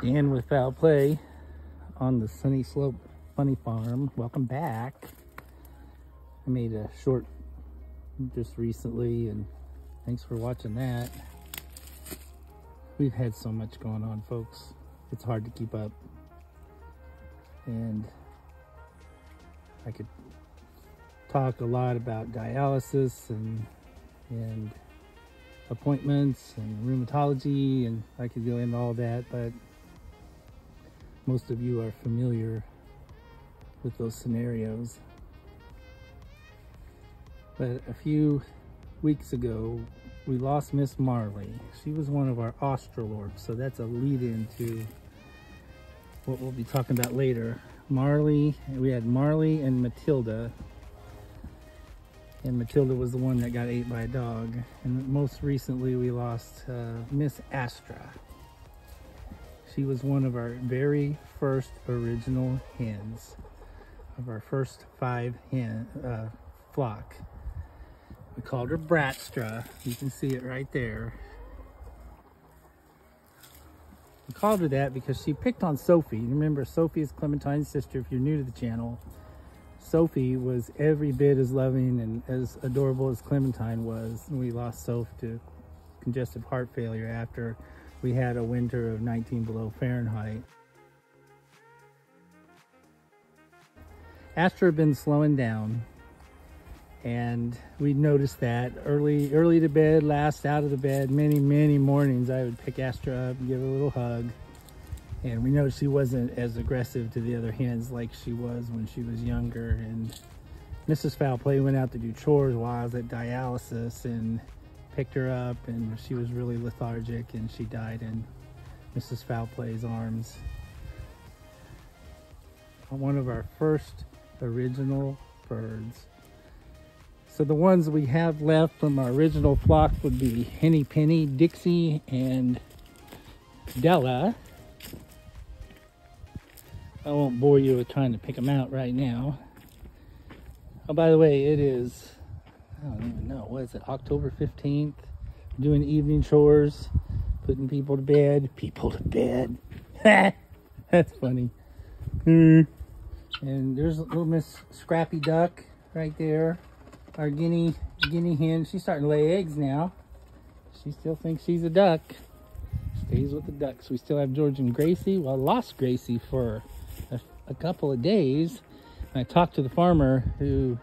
And with Fowl Play on the Sunny Slope Bunny Farm. Welcome back. I made a short just recently, and thanks for watching that. We've had so much going on, folks. It's hard to keep up. And I could talk a lot about dialysis and appointments and rheumatology, and I could go into all that, but most of you are familiar with those scenarios. But a few weeks ago, we lost Miss Marley. She was one of our Australorps, so that's a lead into what we'll be talking about later. Marley, we had Marley and Matilda. And Matilda was the one that got ate by a dog. And most recently we lost Miss Astra. She was one of our very first original hens, of our first 5 hen flock. We called her bratstra. You can see it right there. We called her that because she picked on Sophie. Remember, Sophie is Clementine's sister if you're new to the channel. Sophie was every bit as loving and as adorable as Clementine was. And we lost Sophie to congestive heart failure after we had a winter of 19 below Fahrenheit. Astra had been slowing down, and we noticed that early to bed, last out of the bed. Many mornings I would pick Astra up and give her a little hug. And we noticed she wasn't as aggressive to the other hens like she was when she was younger. And Mrs. Fowl Play went out to do chores while I was at dialysis and picked her up, and she was really lethargic, and she died in Mrs. Fowl Play's arms. One of our first original birds. So the ones we have left from our original flock would be Henny Penny, Dixie, and Della. I won't bore you with trying to pick them out right now. Oh, by the way, it is, I don't even know, what is it, October 15th? Doing evening chores, putting people to bed. People to bed. That's funny. And there's little Miss Scrappy Duck right there. Our guinea hen. She's starting to lay eggs now. She still thinks she's a duck. Stays with the ducks. We still have George and Gracie. Well, I lost Gracie for a couple of days. And I talked to the farmer who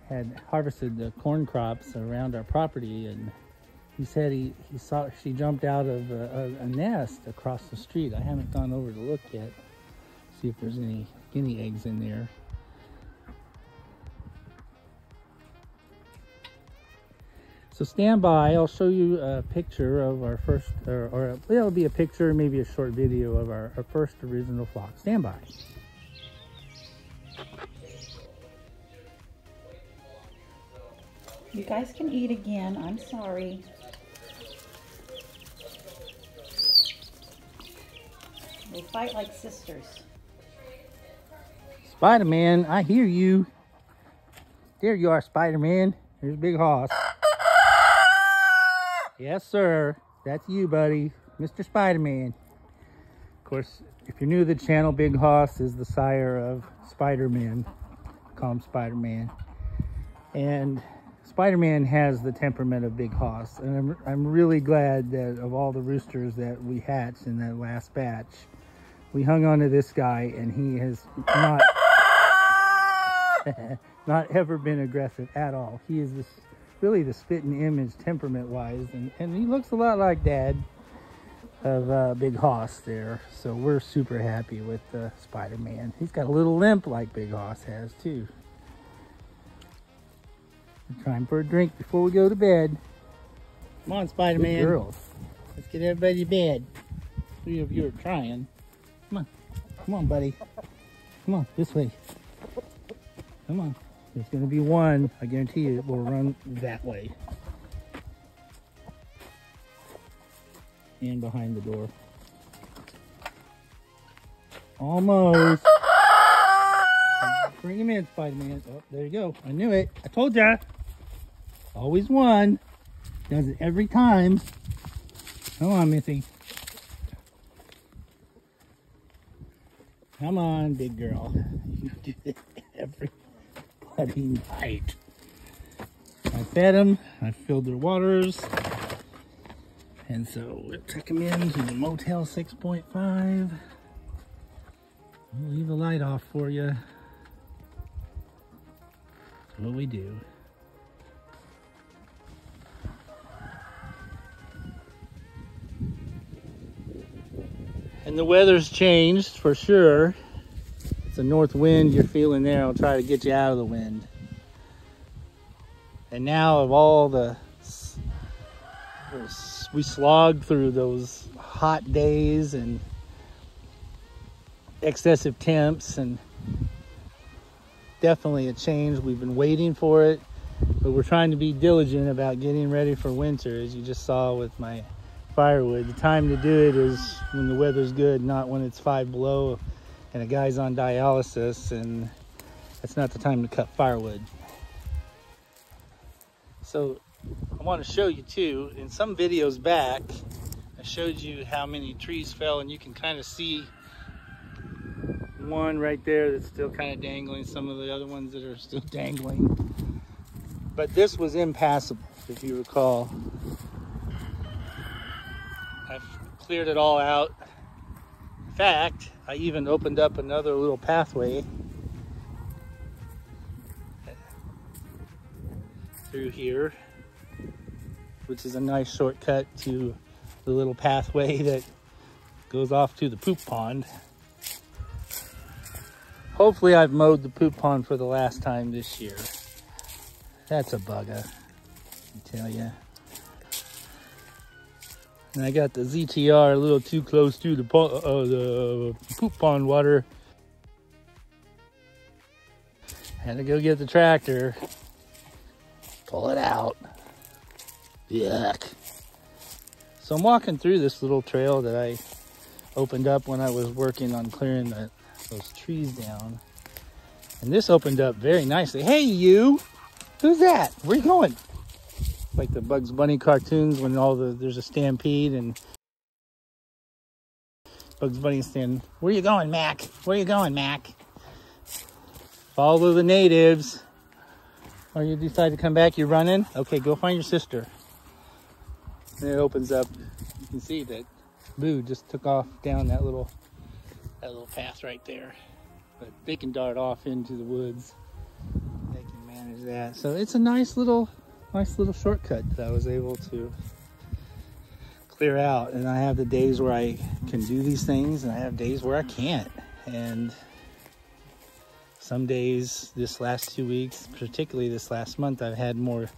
had harvested the corn crops around our property, and he said he saw she jumped out of a nest across the street. I haven't gone over to look yet, see if there's any guinea eggs in there. So stand by, I'll show you a picture of our first, or it'll be a picture, maybe a short video of our first original flock. Stand by. You guys can eat again, I'm sorry. They fight like sisters. Spider-Man, I hear you. There you are, Spider-Man. There's Big Hoss. Yes, sir. That's you, buddy. Mr. Spider-Man. Of course, if you're new to the channel, Big Hoss is the sire of Spider-Man. Call him Spider-Man. And Spider-Man has the temperament of Big Hoss. And I'm really glad that of all the roosters that we hatched in that last batch, we hung on to this guy, and he has not ever been aggressive at all. He is really the spitting image temperament-wise, and he looks a lot like Dad of Big Hoss there. So we're super happy with Spider-Man. He's got a little limp like Big Hoss has too. Time for a drink before we go to bed. Come on, Spider-Man. Good girls. Let's get everybody to bed. 3 of you are trying. Come on. Come on, buddy. Come on, this way. Come on. There's going to be one. I guarantee you it will run that way. And behind the door. Almost. Bring him in, Spider-Man. Oh, there you go. I knew it. I told ya. Always one. Does it every time. Come on, Missy. Come on, big girl. You do it every bloody night. I fed them, I filled their waters, and so we'll take them into the Motel 6.5. We'll leave the light off for you. That's what we do. And the weather's changed for sure. It's a north wind you're feeling there. I'll try to get you out of the wind. And now of all we slogged through those hot days and excessive temps, and definitely a change. We've been waiting for it, but we're trying to be diligent about getting ready for winter, as you just saw with my firewood. The time to do it is when the weather's good, not when it's 5 below and a guy's on dialysis, and that's not the time to cut firewood. So I want to show you too, in some videos back I showed you how many trees fell, and you can kind of see one right there that's still kind of dangling, some of the other ones that are still dangling. But this was impassable, if you recall. I've cleared it all out. In fact, I even opened up another little pathway through here, which is a nice shortcut to the little pathway that goes off to the poop pond. Hopefully I've mowed the poop pond for the last time this year. That's a bugger, I tell ya. And I got the ZTR a little too close to the poop pond water. Had to go get the tractor, pull it out. Yuck. So I'm walking through this little trail that I opened up when I was working on clearing those trees down. And this opened up very nicely. Hey, you! Who's that? Where you going? Like the Bugs Bunny cartoons when there's a stampede and Bugs Bunny saying, "Where you going, Mac? Where you going, Mac?" Follow the natives. Or you decide to come back, you're running? Okay, go find your sister. And it opens up. You can see that Boo just took off down that little path right there. But they can dart off into the woods. They can manage that. So it's a nice little shortcut that I was able to clear out. And I have the days where I can do these things, and I have days where I can't. And some days, this last 2 weeks, particularly this last month, I've had more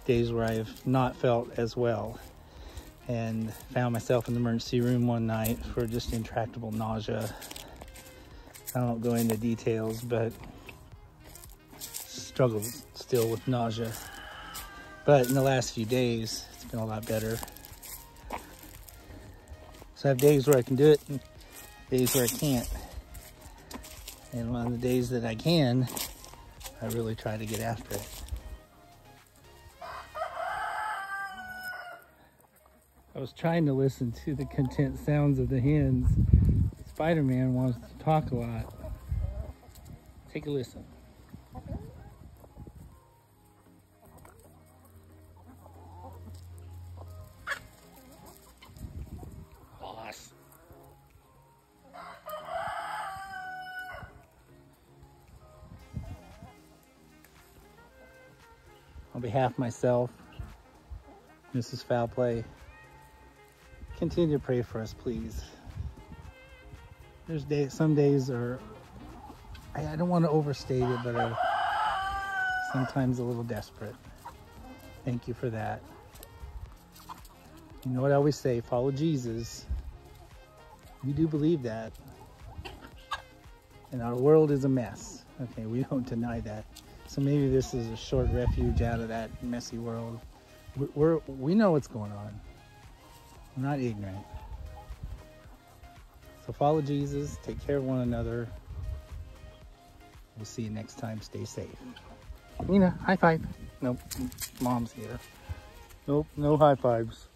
days where I've not felt as well, and found myself in the emergency room one night for just intractable nausea. I won't go into details, but struggle still with nausea. But in the last few days, it's been a lot better. So I have days where I can do it and days where I can't. And on the days that I can, I really try to get after it. I was trying to listen to the content sounds of the hens. Spider-Man wants to talk a lot. Take a listen. Awesome. On behalf of myself, Mrs. Fowl Play, continue to pray for us, please. Some days are, I don't want to overstate it, but are sometimes a little desperate. Thank you for that. You know what I always say, follow Jesus. We do believe that. And our world is a mess. Okay, we don't deny that. So maybe this is a short refuge out of that messy world. We know what's going on. We're not ignorant. So follow Jesus, take care of one another. We'll see you next time. Stay safe. Nina, high five. Nope, Mom's here. Nope, no high fives.